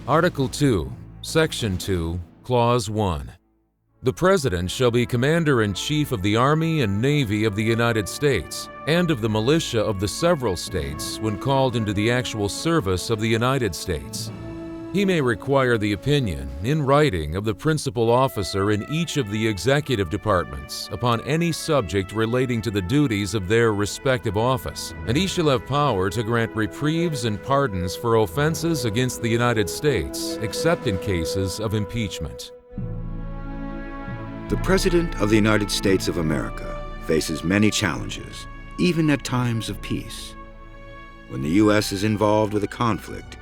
Article 2, Section 2, Clause 1. The President shall be Commander-in-Chief of the Army and Navy of the United States and of the militia of the several states when called into the actual service of the United States. He may require the opinion, in writing, of the principal officer in each of the executive departments upon any subject relating to the duties of their respective office, and he shall have power to grant reprieves and pardons for offenses against the United States, except in cases of impeachment. The President of the United States of America faces many challenges, even at times of peace. When the U.S. is involved with a conflict,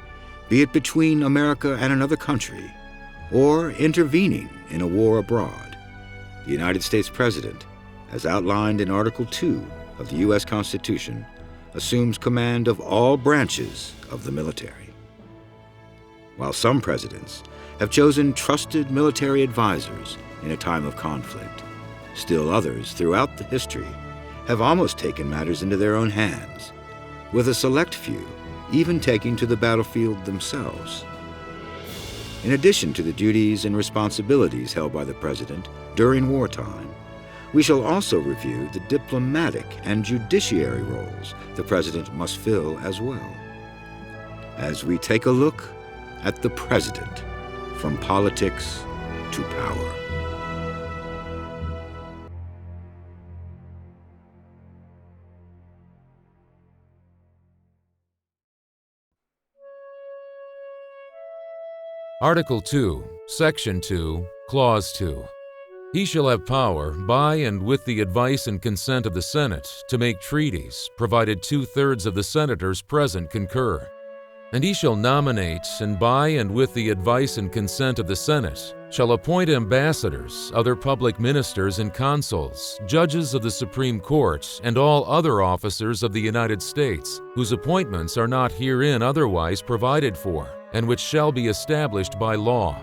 be it between America and another country, or intervening in a war abroad, the United States President, as outlined in Article 2 of the U.S. Constitution, assumes command of all branches of the military. While some presidents have chosen trusted military advisors in a time of conflict, still others throughout the history have almost taken matters into their own hands, with a select few even taking to the battlefield themselves. In addition to the duties and responsibilities held by the President during wartime, we shall also review the diplomatic and judiciary roles the President must fill as well, as we take a look at the President from politics to power. Article 2, Section 2, Clause 2. He shall have power, by and with the advice and consent of the Senate, to make treaties, provided 2/3 of the senators present concur. And he shall nominate, and by and with the advice and consent of the Senate, shall appoint ambassadors, other public ministers and consuls, judges of the Supreme Court, and all other officers of the United States, whose appointments are not herein otherwise provided for, and which shall be established by law.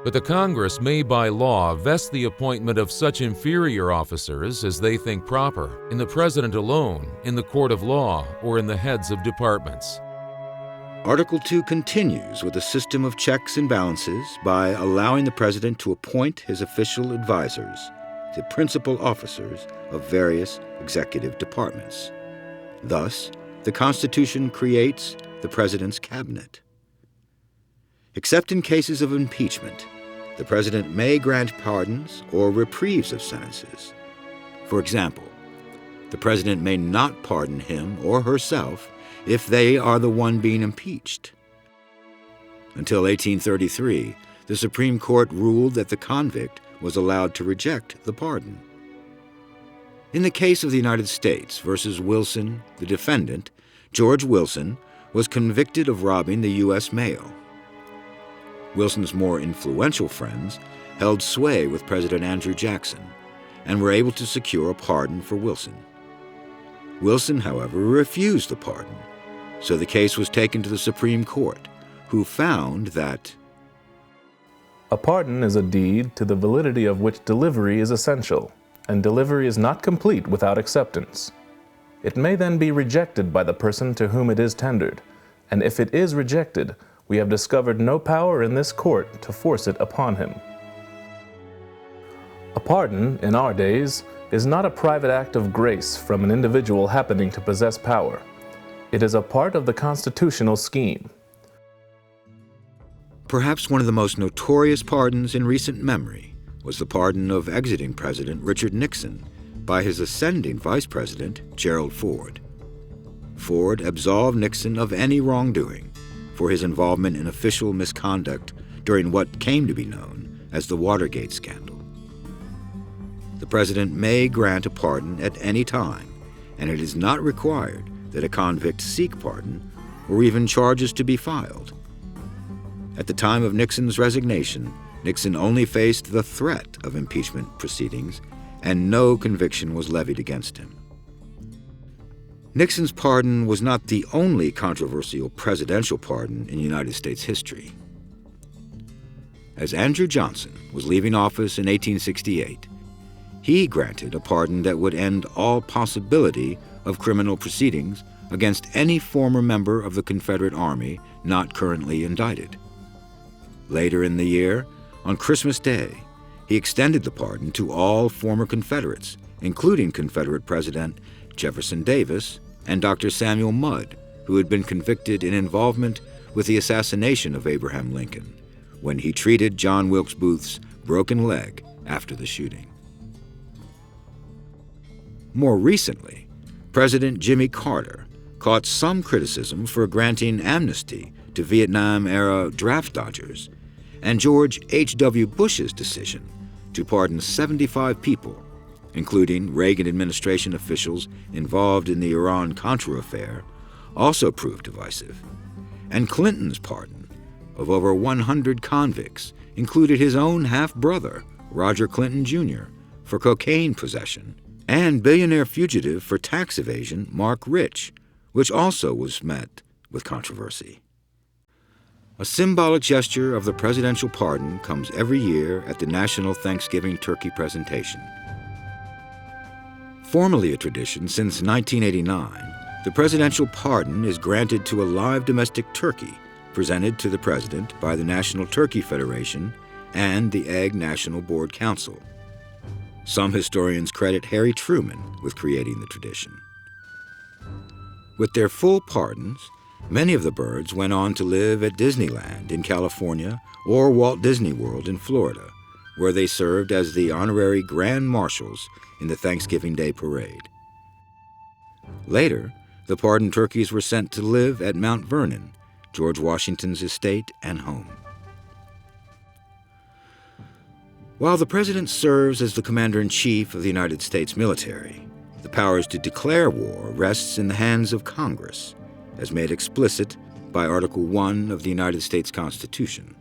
But the Congress may by law vest the appointment of such inferior officers as they think proper, in the President alone, in the court of law, or in the heads of departments. Article 2 continues with a system of checks and balances by allowing the President to appoint his official advisors, the principal officers of various executive departments. Thus, the Constitution creates the President's cabinet. Except in cases of impeachment, the President may grant pardons or reprieves of sentences. For example, the President may not pardon him or herself if they are the one being impeached. Until 1833, the Supreme Court ruled that the convict was allowed to reject the pardon. In the case of the United States versus Wilson, the defendant, George Wilson, was convicted of robbing the U.S. mail. Wilson's more influential friends held sway with President Andrew Jackson and were able to secure a pardon for Wilson. Wilson, however, refused the pardon, so the case was taken to the Supreme Court, who found that a pardon is a deed to the validity of which delivery is essential, and delivery is not complete without acceptance. It may then be rejected by the person to whom it is tendered, and if it is rejected, we have discovered no power in this court to force it upon him. A pardon, in our days, is not a private act of grace from an individual happening to possess power. It is a part of the constitutional scheme. Perhaps one of the most notorious pardons in recent memory was the pardon of exiting President Richard Nixon by his ascending Vice President, Gerald Ford. Ford absolved Nixon of any wrongdoing for his involvement in official misconduct during what came to be known as the Watergate scandal. The President may grant a pardon at any time, and it is not required that a convict seek pardon or even charges to be filed. At the time of Nixon's resignation, Nixon only faced the threat of impeachment proceedings, and no conviction was levied against him. Nixon's pardon was not the only controversial presidential pardon in United States history. As Andrew Johnson was leaving office in 1868, he granted a pardon that would end all possibility of criminal proceedings against any former member of the Confederate Army not currently indicted. Later in the year, on Christmas Day, he extended the pardon to all former Confederates, including Confederate President Jefferson Davis and Dr. Samuel Mudd, who had been convicted in involvement with the assassination of Abraham Lincoln, when he treated John Wilkes Booth's broken leg after the shooting. More recently, President Jimmy Carter caught some criticism for granting amnesty to Vietnam-era draft dodgers, and George H.W. Bush's decision to pardon 75 people, including Reagan administration officials involved in the Iran-Contra affair, also proved divisive. And Clinton's pardon of over 100 convicts included his own half-brother, Roger Clinton Jr., for cocaine possession, and billionaire fugitive for tax evasion Mark Rich, which also was met with controversy. A symbolic gesture of the presidential pardon comes every year at the National Thanksgiving Turkey Presentation. Formally a tradition since 1989, the presidential pardon is granted to a live domestic turkey presented to the president by the National Turkey Federation and the Egg National Board Council. Some historians credit Harry Truman with creating the tradition. With their full pardons, many of the birds went on to live at Disneyland in California or Walt Disney World in Florida, where they served as the honorary Grand Marshals in the Thanksgiving Day Parade. Later, the pardoned turkeys were sent to live at Mount Vernon, George Washington's estate and home. While the President serves as the Commander-in-Chief of the United States military, the powers to declare war rests in the hands of Congress, as made explicit by Article 1 of the United States Constitution.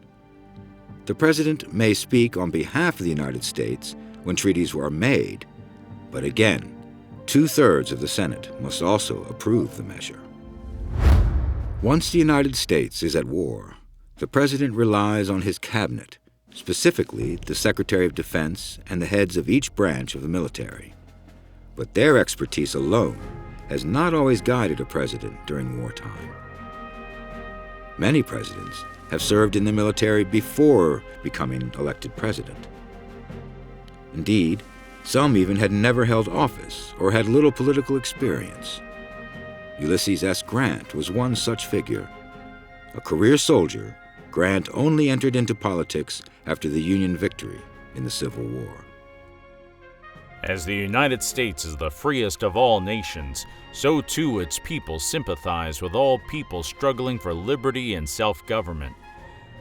The President may speak on behalf of the United States when treaties are made, but again, 2/3 of the Senate must also approve the measure. Once the United States is at war, the President relies on his cabinet, specifically the Secretary of Defense and the heads of each branch of the military. But their expertise alone has not always guided a president during wartime. Many presidents have served in the military before becoming elected president. Indeed, some even had never held office or had little political experience. Ulysses S. Grant was one such figure. A career soldier, Grant only entered into politics after the Union victory in the Civil War. As the United States is the freest of all nations, so too its people sympathize with all people struggling for liberty and self-government.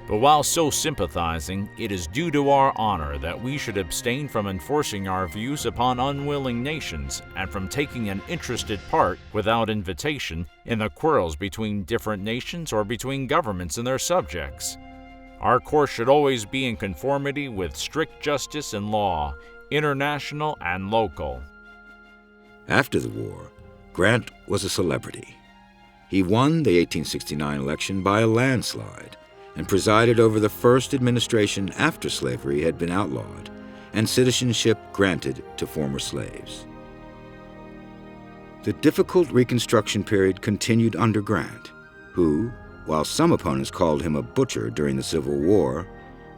But while so sympathizing, it is due to our honor that we should abstain from enforcing our views upon unwilling nations and from taking an interested part without invitation in the quarrels between different nations or between governments and their subjects. Our course should always be in conformity with strict justice and law, international and local. After the war, Grant was a celebrity. He won the 1869 election by a landslide and presided over the first administration after slavery had been outlawed and citizenship granted to former slaves. The difficult Reconstruction period continued under Grant, who, while some opponents called him a butcher during the Civil War,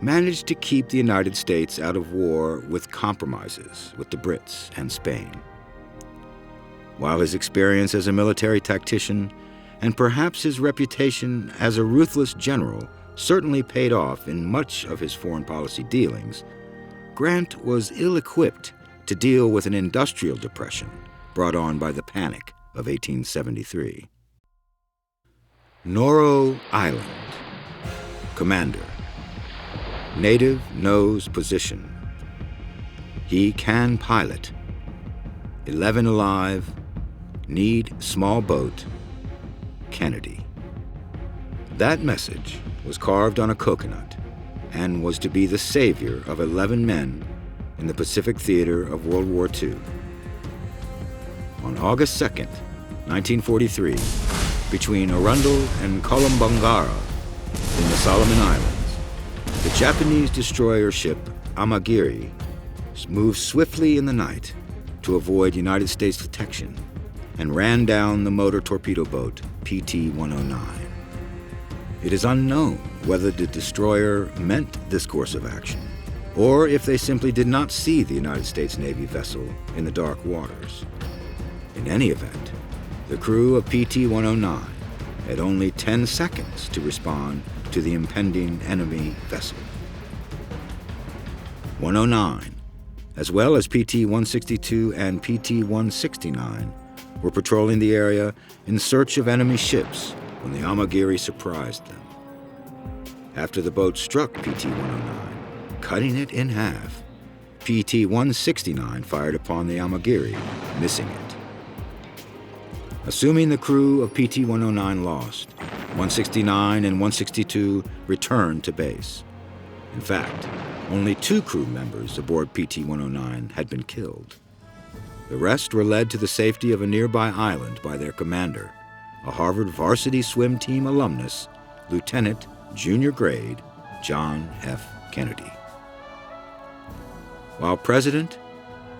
managed to keep the United States out of war with compromises with the Brits and Spain. While his experience as a military tactician and perhaps his reputation as a ruthless general certainly paid off in much of his foreign policy dealings, Grant was ill-equipped to deal with an industrial depression brought on by the Panic of 1873. Noro Island. Commander. Native knows position. He can pilot. 11 alive. Need small boat. Kennedy. That message was carved on a coconut and was to be the savior of 11 men in the Pacific theater of World War II. On August 2nd, 1943, between Arundel and Kolombangara in the Solomon Islands, the Japanese destroyer ship Amagiri moved swiftly in the night to avoid United States detection and ran down the motor torpedo boat PT-109. It is unknown whether the destroyer meant this course of action, or if they simply did not see the United States Navy vessel in the dark waters. In any event, the crew of PT-109 had only 10 seconds to respond to the impending enemy vessel. 109, as well as PT-162 and PT-169, were patrolling the area in search of enemy ships when the Amagiri surprised them. After the boat struck PT-109, cutting it in half, PT-169 fired upon the Amagiri, missing it. Assuming the crew of PT-109 lost, 169 and 162 returned to base. In fact, only 2 crew members aboard PT-109 had been killed. The rest were led to the safety of a nearby island by their commander, a Harvard varsity swim team alumnus, Lieutenant Junior Grade John F. Kennedy. While president,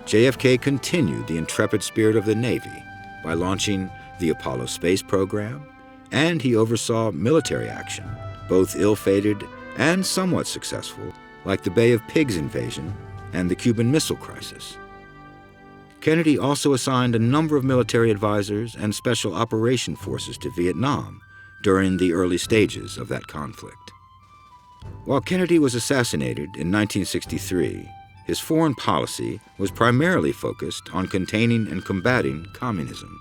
JFK continued the intrepid spirit of the Navy by launching the Apollo space program, and he oversaw military action, both ill-fated and somewhat successful, like the Bay of Pigs invasion and the Cuban Missile Crisis. Kennedy also assigned a number of military advisors and special operation forces to Vietnam during the early stages of that conflict. While Kennedy was assassinated in 1963, his foreign policy was primarily focused on containing and combating communism.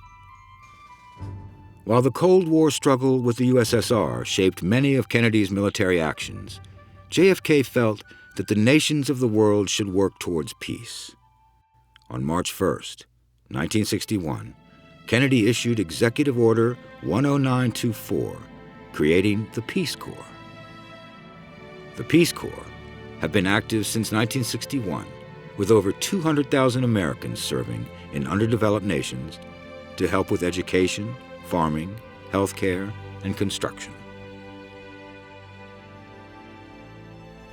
While the Cold War struggle with the USSR shaped many of Kennedy's military actions, JFK felt that the nations of the world should work towards peace. On March 1, 1961, Kennedy issued Executive Order 10924, creating the Peace Corps. The Peace Corps have been active since 1961, with over 200,000 Americans serving in underdeveloped nations to help with education, farming, healthcare, and construction.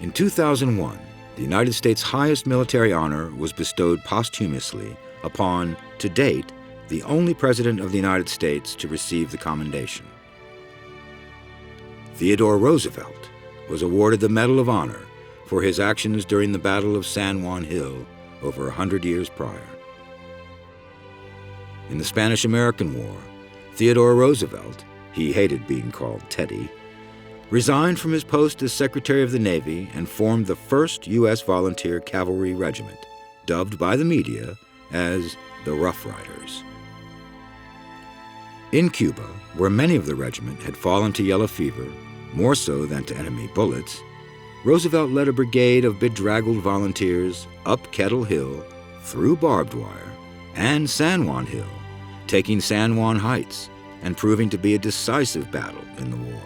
In 2001, the United States' highest military honor was bestowed posthumously upon, to date, the only president of the United States to receive the commendation. Theodore Roosevelt was awarded the Medal of Honor for his actions during the Battle of San Juan Hill over 100 years prior. In the Spanish-American War, Theodore Roosevelt, he hated being called Teddy, resigned from his post as Secretary of the Navy and formed the 1st U.S. Volunteer Cavalry Regiment, dubbed by the media as the Rough Riders. In Cuba, where many of the regiment had fallen to yellow fever, more so than to enemy bullets, Roosevelt led a brigade of bedraggled volunteers up Kettle Hill, through barbed wire, and San Juan Hill, taking San Juan Heights and proving to be a decisive battle in the war.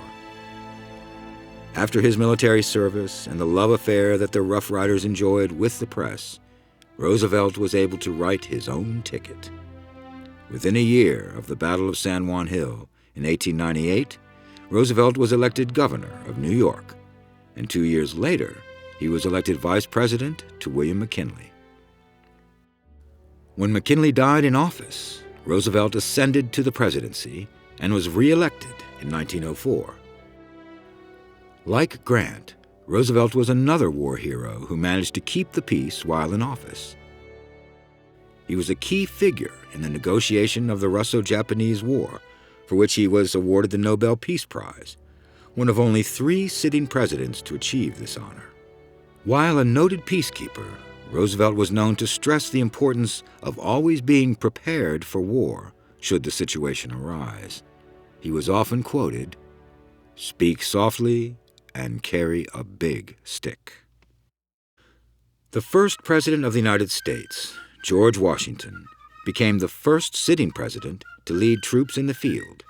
After his military service and the love affair that the Rough Riders enjoyed with the press, Roosevelt was able to write his own ticket. Within a year of the Battle of San Juan Hill in 1898, Roosevelt was elected governor of New York, and 2 years later, he was elected vice president to William McKinley. When McKinley died in office, Roosevelt ascended to the presidency and was re-elected in 1904. Like Grant, Roosevelt was another war hero who managed to keep the peace while in office. He was a key figure in the negotiation of the Russo-Japanese War, for which he was awarded the Nobel Peace Prize, one of only 3 sitting presidents to achieve this honor. While a noted peacekeeper, Roosevelt was known to stress the importance of always being prepared for war should the situation arise. He was often quoted, "Speak softly and carry a big stick." The first president of the United States, George Washington, became the first sitting president to lead troops in the field.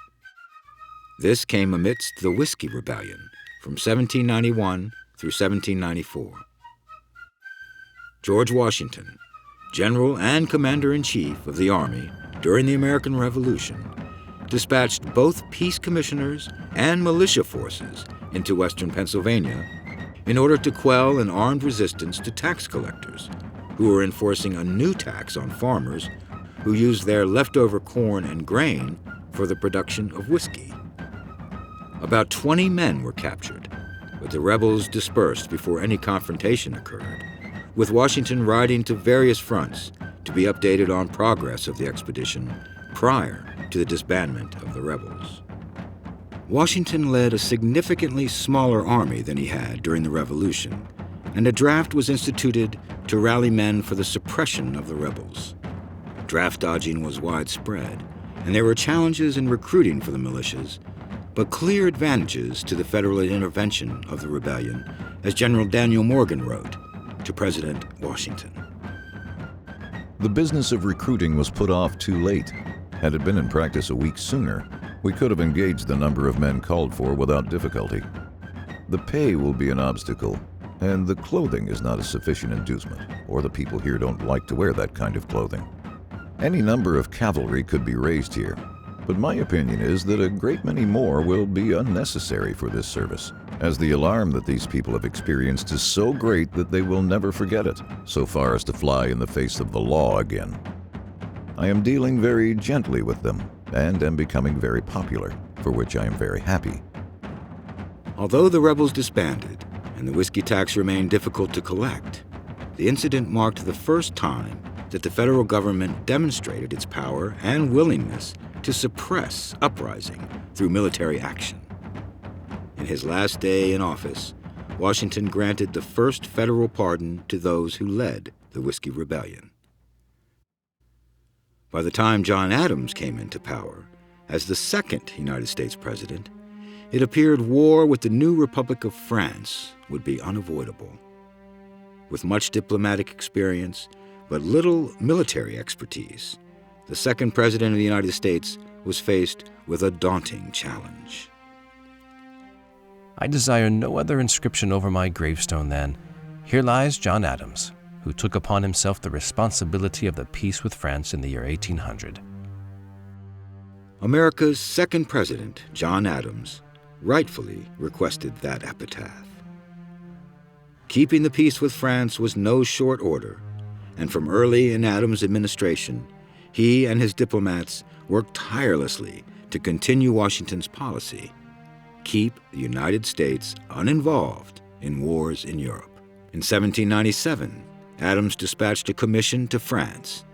This came amidst the Whiskey Rebellion from 1791 through 1794. George Washington, General and Commander-in-Chief of the Army during the American Revolution, dispatched both peace commissioners and militia forces into western Pennsylvania in order to quell an armed resistance to tax collectors who were enforcing a new tax on farmers who used their leftover corn and grain for the production of whiskey. About 20 men were captured, but the rebels dispersed before any confrontation occurred, with Washington riding to various fronts to be updated on progress of the expedition prior to the disbandment of the rebels. Washington led a significantly smaller army than he had during the Revolution, and a draft was instituted to rally men for the suppression of the rebels. Draft dodging was widespread, and there were challenges in recruiting for the militias, but clear advantages to the federal intervention of the rebellion, as General Daniel Morgan wrote to President Washington. The business of recruiting was put off too late. Had it been in practice a week sooner, we could have engaged the number of men called for without difficulty. The pay will be an obstacle, and the clothing is not a sufficient inducement, or the people here don't like to wear that kind of clothing. Any number of cavalry could be raised here, but my opinion is that a great many more will be unnecessary for this service, as the alarm that these people have experienced is so great that they will never forget it, so far as to fly in the face of the law again. I am dealing very gently with them, and am becoming very popular, for which I am very happy. Although the rebels disbanded and the whiskey tax remained difficult to collect, the incident marked the first time that the federal government demonstrated its power and willingness to suppress uprising through military action. In his last day in office, Washington granted the first federal pardon to those who led the Whiskey Rebellion. By the time John Adams came into power as the second United States president, it appeared war with the new Republic of France would be unavoidable. With much diplomatic experience but little military expertise, the second president of the United States was faced with a daunting challenge. I desire no other inscription over my gravestone than, "Here lies John Adams, who took upon himself the responsibility of the peace with France in the year 1800. America's second president, John Adams, rightfully requested that epitaph. Keeping the peace with France was no short order, and from early in Adams' administration, he and his diplomats worked tirelessly to continue Washington's policy: keep the United States uninvolved in wars in Europe. In 1797, Adams dispatched a commission to France,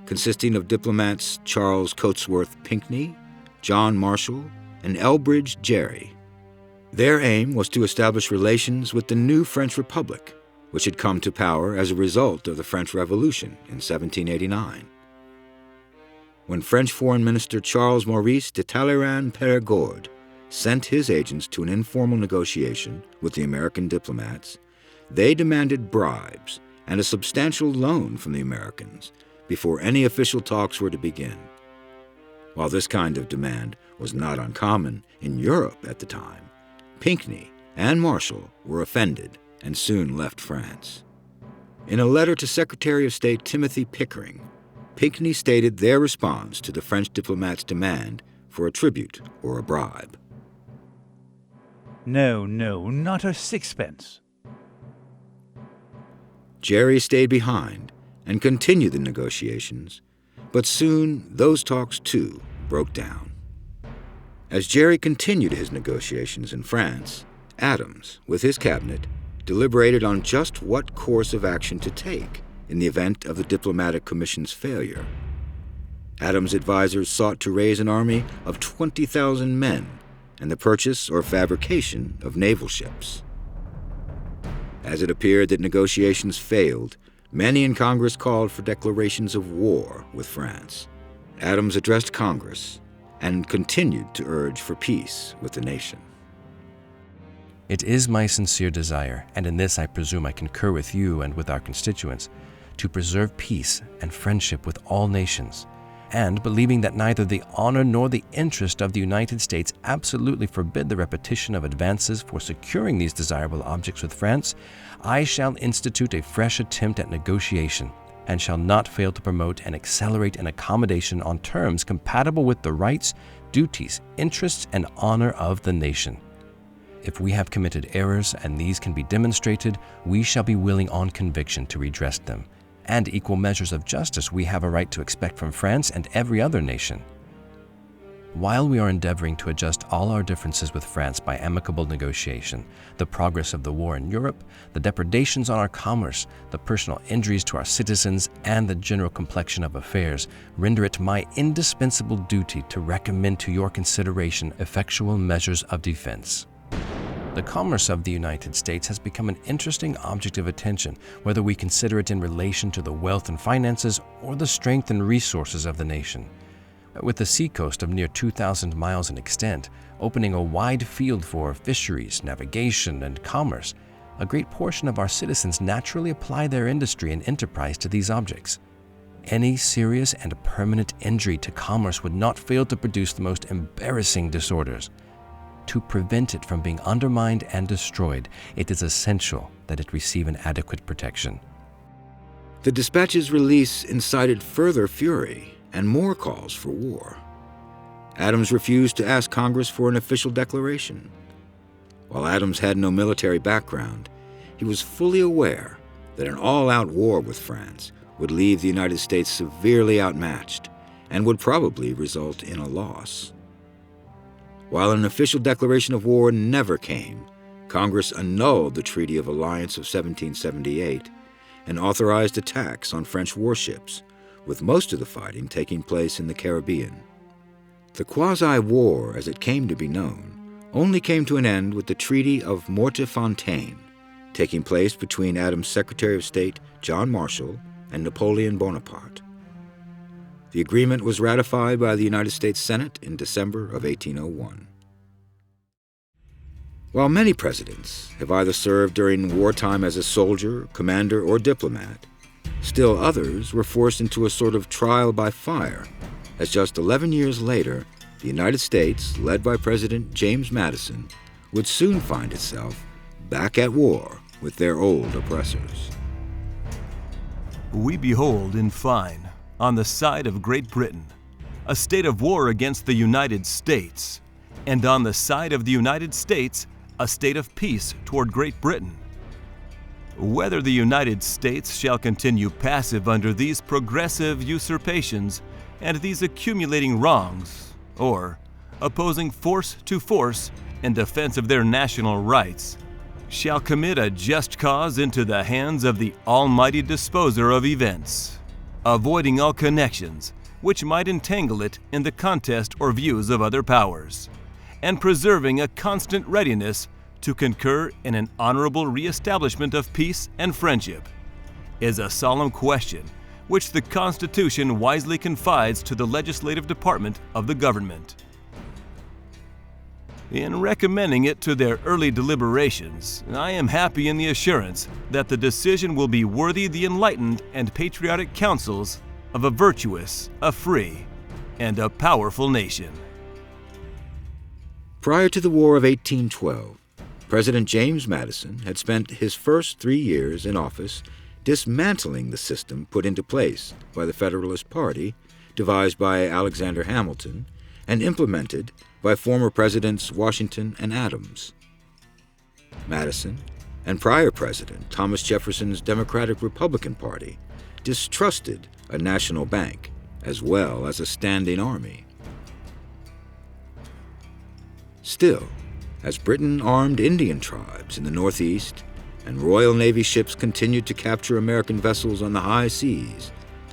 consisting of diplomats Charles Cotesworth Pinckney, John Marshall, and Elbridge Gerry. Their aim was to establish relations with the new French Republic, which had come to power as a result of the French Revolution in 1789. When French Foreign Minister Charles Maurice de Talleyrand-Périgord sent his agents to an informal negotiation with the American diplomats, they demanded bribes and a substantial loan from the Americans before any official talks were to begin. While this kind of demand was not uncommon in Europe at the time, Pinckney and Marshall were offended and soon left France. In a letter to Secretary of State Timothy Pickering, Pinckney stated their response to the French diplomats' demand for a tribute or a bribe. No, not a sixpence. Gerry stayed behind and continued the negotiations, but soon those talks too broke down. As Gerry continued his negotiations in France, Adams, with his cabinet, deliberated on just what course of action to take in the event of the diplomatic commission's failure. Adams' advisors sought to raise an army of 20,000 men and the purchase or fabrication of naval ships. As it appeared that negotiations failed, many in Congress called for declarations of war with France. Adams addressed Congress and continued to urge for peace with the nation. It is my sincere desire, and in this I presume I concur with you and with our constituents, to preserve peace and friendship with all nations, and believing that neither the honor nor the interest of the United States absolutely forbid the repetition of advances for securing these desirable objects with France, I shall institute a fresh attempt at negotiation, and shall not fail to promote and accelerate an accommodation on terms compatible with the rights, duties, interests, and honor of the nation. If we have committed errors and these can be demonstrated, we shall be willing on conviction to redress them, and equal measures of justice we have a right to expect from France and every other nation. While we are endeavoring to adjust all our differences with France by amicable negotiation, the progress of the war in Europe, the depredations on our commerce, the personal injuries to our citizens, and the general complexion of affairs render it my indispensable duty to recommend to your consideration effectual measures of defense. The commerce of the United States has become an interesting object of attention, whether we consider it in relation to the wealth and finances or the strength and resources of the nation. With the seacoast of near 2,000 miles in extent, opening a wide field for fisheries, navigation, and commerce, a great portion of our citizens naturally apply their industry and enterprise to these objects. Any serious and permanent injury to commerce would not fail to produce the most embarrassing disorders. To prevent it from being undermined and destroyed, it is essential that it receive an adequate protection. The dispatch's release incited further fury and more calls for war. Adams refused to ask Congress for an official declaration. While Adams had no military background, he was fully aware that an all-out war with France would leave the United States severely outmatched and would probably result in a loss. While an official declaration of war never came, Congress annulled the Treaty of Alliance of 1778 and authorized attacks on French warships, with most of the fighting taking place in the Caribbean. The quasi-war, as it came to be known, only came to an end with the Treaty of Mortefontaine, taking place between Adams' Secretary of State, John Marshall, and Napoleon Bonaparte. The agreement was ratified by the United States Senate in December of 1801. While many presidents have either served during wartime as a soldier, commander, or diplomat, still others were forced into a sort of trial by fire, as just 11 years later, the United States, led by President James Madison, would soon find itself back at war with their old oppressors. We behold, in fine, on the side of Great Britain, a state of war against the United States, and on the side of the United States, a state of peace toward Great Britain. Whether the United States shall continue passive under these progressive usurpations and these accumulating wrongs, or, opposing force to force in defense of their national rights, shall commit a just cause into the hands of the almighty disposer of events, avoiding all connections which might entangle it in the contest or views of other powers, and preserving a constant readiness to concur in an honorable reestablishment of peace and friendship, is a solemn question which the Constitution wisely confides to the legislative department of the government. In recommending it to their early deliberations, I am happy in the assurance that the decision will be worthy the enlightened and patriotic counsels of a virtuous, a free, and a powerful nation. Prior to the War of 1812, President James Madison had spent his first 3 years in office dismantling the system put into place by the Federalist Party, devised by Alexander Hamilton, and implemented by former Presidents Washington and Adams. Madison and prior President Thomas Jefferson's Democratic-Republican Party distrusted a national bank as well as a standing army. Still, as Britain armed Indian tribes in the Northeast and Royal Navy ships continued to capture American vessels on the high seas,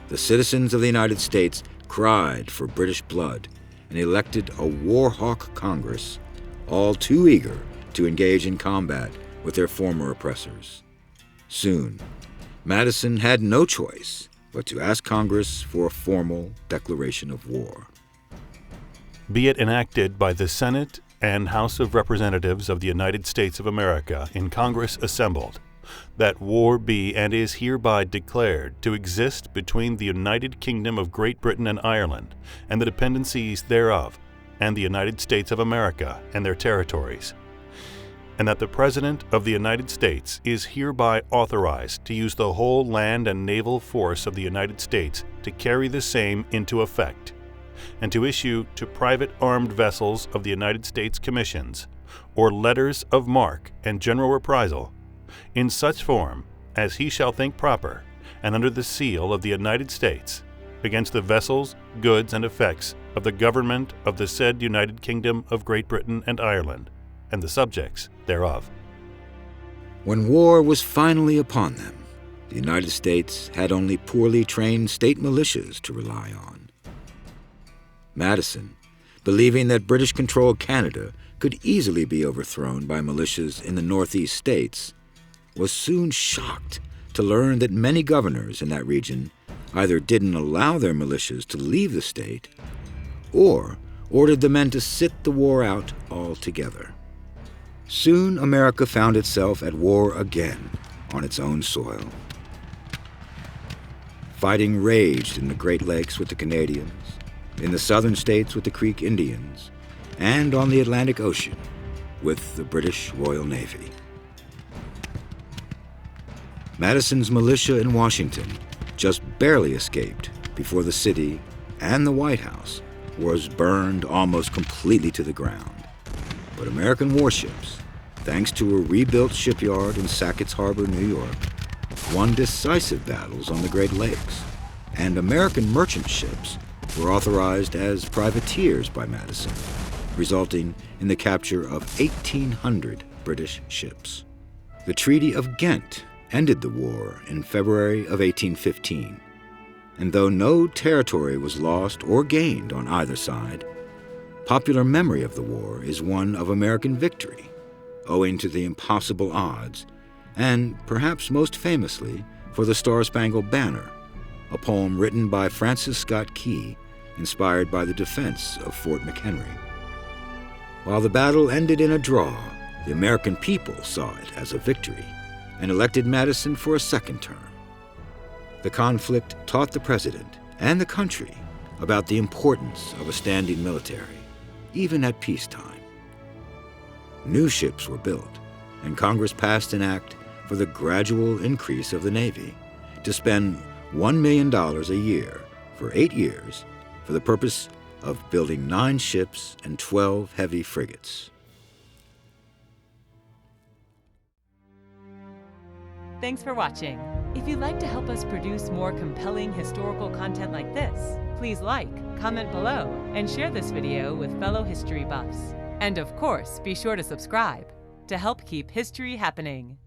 the citizens of the United States cried for British blood and elected a war hawk Congress, all too eager to engage in combat with their former oppressors. Soon, Madison had no choice but to ask Congress for a formal declaration of war. Be it enacted by the Senate and House of Representatives of the United States of America in Congress assembled, that war be and is hereby declared to exist between the United Kingdom of Great Britain and Ireland, and the dependencies thereof, and the United States of America and their territories, and that the President of the United States is hereby authorized to use the whole land and naval force of the United States to carry the same into effect, and to issue to private armed vessels of the United States commissions, or letters of marque and general reprisal, in such form as he shall think proper, and under the seal of the United States, against the vessels, goods, and effects of the government of the said United Kingdom of Great Britain and Ireland, and the subjects thereof. When war was finally upon them, the United States had only poorly trained state militias to rely on. Madison, believing that British-controlled Canada could easily be overthrown by militias in the Northeast states, was soon shocked to learn that many governors in that region either didn't allow their militias to leave the state or ordered the men to sit the war out altogether. Soon America found itself at war again on its own soil. Fighting raged in the Great Lakes with the Canadians, in the southern states with the Creek Indians, and on the Atlantic Ocean with the British Royal Navy. Madison's militia in Washington just barely escaped before the city and the White House was burned almost completely to the ground. But American warships, thanks to a rebuilt shipyard in Sackett's Harbor, New York, won decisive battles on the Great Lakes, and American merchant ships were authorized as privateers by Madison, resulting in the capture of 1,800 British ships. The Treaty of Ghent ended the war in February of 1815, and though no territory was lost or gained on either side, popular memory of the war is one of American victory, owing to the impossible odds, and perhaps most famously for the Star-Spangled Banner, a poem written by Francis Scott Key, inspired by the defense of Fort McHenry. While the battle ended in a draw, the American people saw it as a victory and elected Madison for a second term. The conflict taught the president and the country about the importance of a standing military, even at peacetime. New ships were built, and Congress passed an act for the gradual increase of the Navy to spend $1 million a year for 8 years for the purpose of building 9 ships and 12 heavy frigates. Thanks for watching. If you'd like to help us produce more compelling historical content like this, please like, comment below, and share this video with fellow history buffs. And of course, be sure to subscribe to help keep history happening.